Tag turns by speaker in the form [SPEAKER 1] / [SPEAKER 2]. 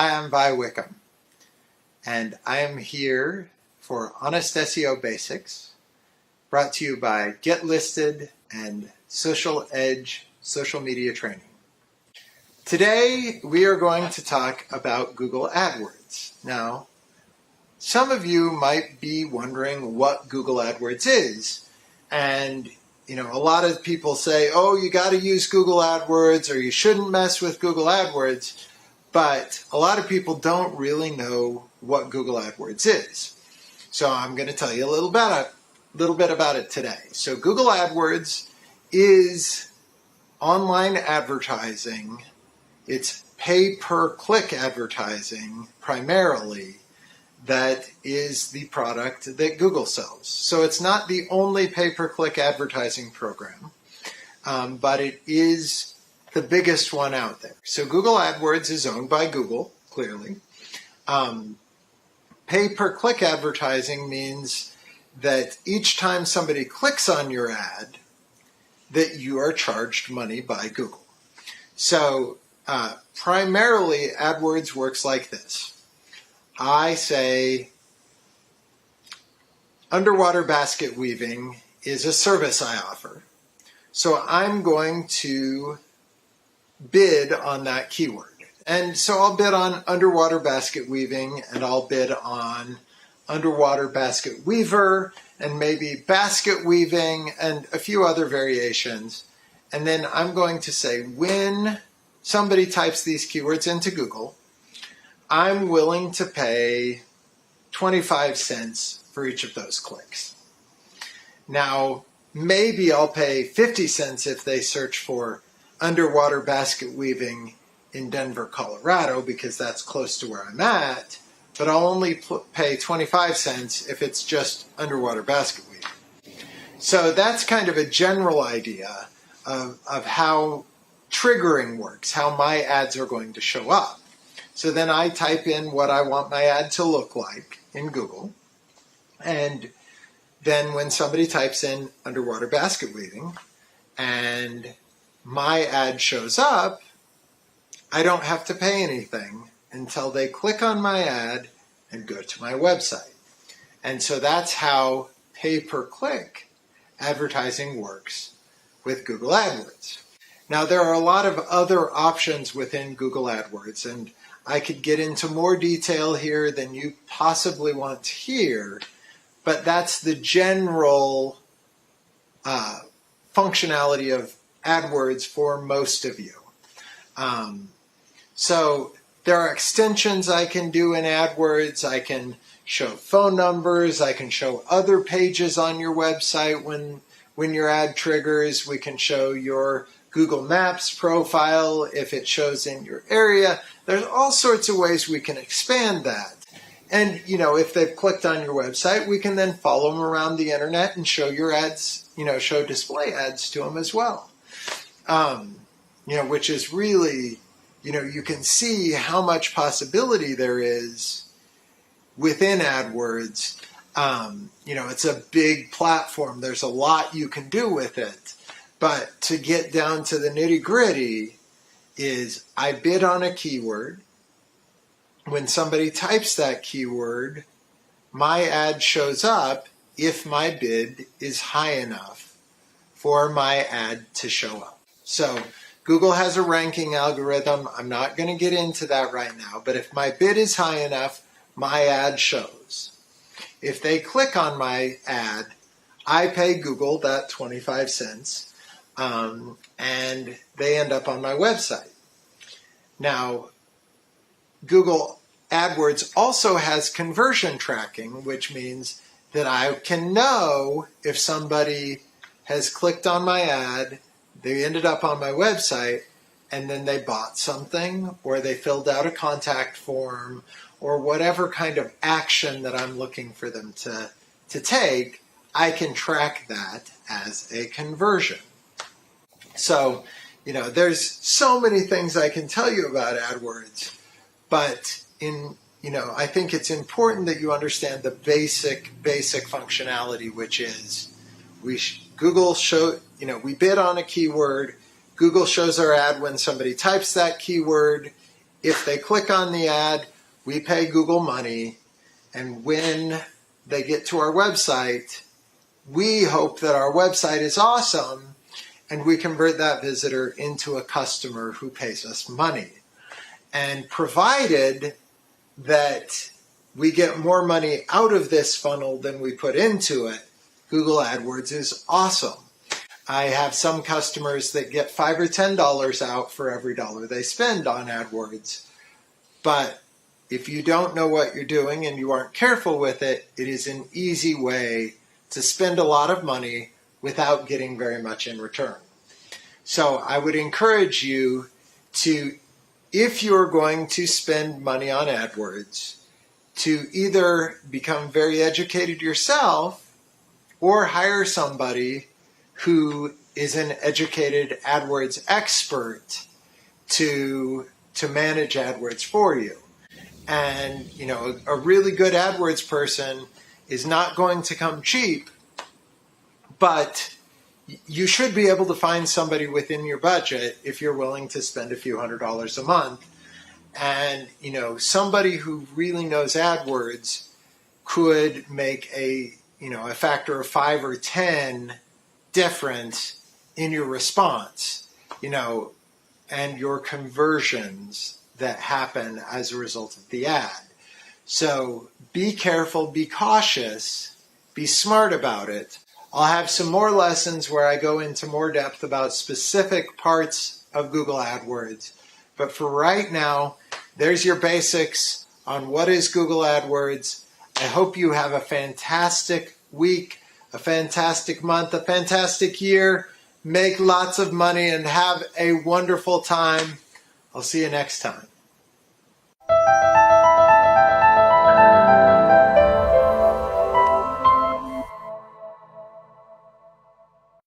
[SPEAKER 1] Hi, I'm Vi Wickham, and I am here for Honest SEO Basics, brought to you by Get Listed and Social Edge Social Media Training. Today, we are going to talk about Google AdWords. Now, some of you might be wondering what Google AdWords is, and a lot of people say, oh, you got to use Google AdWords or you shouldn't mess with Google AdWords. But a lot of people don't really know what Google AdWords is. So I'm going to tell you a little bit about it today. So Google AdWords is online advertising. It's pay-per-click advertising primarily that is the product that Google sells. So it's not the only pay-per-click advertising program, but it is the biggest one out there. So Google AdWords is owned by Google, clearly. Pay-per-click advertising means that each time somebody clicks on your ad, that you are charged money by Google. So primarily, AdWords works like this. I say, underwater basket weaving is a service I offer. So I'm going to bid on that keyword. And so I'll bid on underwater basket weaving, and I'll bid on underwater basket weaver, and maybe basket weaving, and a few other variations. And then I'm going to say, when somebody types these keywords into Google, I'm willing to pay 25 cents for each of those clicks. Now, maybe I'll pay 50 cents if they search for underwater basket weaving in Denver, Colorado, because that's close to where I'm at, but I'll only pay 25 cents if it's just underwater basket weaving. So that's kind of a general idea of how triggering works, how my ads are going to show up. So then I type in what I want my ad to look like in Google, and then when somebody types in underwater basket weaving and my ad shows up, I don't have to pay anything until they click on my ad and go to my website. And so that's how pay-per-click advertising works with Google AdWords. Now, there are a lot of other options within Google AdWords, and I could get into more detail here than you possibly want to hear, but that's the general functionality of AdWords for most of you. So there are extensions I can do in AdWords. I can show phone numbers. I can show other pages on your website when your ad triggers. We can show your Google Maps profile if it shows in your area. There's all sorts of ways we can expand that. And, if they've clicked on your website, we can then follow them around the internet and show your ads, show display ads to them as well. Which is really, you can see how much possibility there is within AdWords. It's a big platform. There's a lot you can do with it. But to get down to the nitty-gritty is I bid on a keyword. When somebody types that keyword, my ad shows up if my bid is high enough for my ad to show up. So Google has a ranking algorithm. I'm not going to get into that right now, but if my bid is high enough, my ad shows. If they click on my ad, I pay Google that 25 cents, and they end up on my website. Now, Google AdWords also has conversion tracking, which means that I can know if somebody has clicked on my ad, they ended up on my website, and then they bought something, or they filled out a contact form, or whatever kind of action that I'm looking for them to take. I can track that as a conversion. So, there's so many things I can tell you about AdWords, but I think it's important that you understand the basic functionality, which is Google we bid on a keyword. Google shows our ad when somebody types that keyword. if they click on the ad, we pay Google money, and when they get to our website, we hope that our website is awesome, and we convert that visitor into a customer who pays us money. And provided that we get more money out of this funnel than we put into it, Google AdWords is awesome. I have some customers that get $5 or $10 out for every dollar they spend on AdWords. But if you don't know what you're doing and you aren't careful with it, it is an easy way to spend a lot of money without getting very much in return. So I would encourage you to, if you're going to spend money on AdWords, to either become very educated yourself or hire somebody who is an educated AdWords expert to manage AdWords for you. And, you know, a really good AdWords person is not going to come cheap, but you should be able to find somebody within your budget if you're willing to spend a few $100s a month. And, you know, somebody who really knows AdWords could make a factor of 5 or 10 difference in your response, you know, and your conversions that happen as a result of the ad. So be careful, be cautious, be smart about it. I'll have some more lessons where I go into more depth about specific parts of Google AdWords. But for right now, there's your basics on what is Google AdWords. I hope you have a fantastic week, a fantastic month, a fantastic year. Make lots of money and have a wonderful time. I'll see you next time.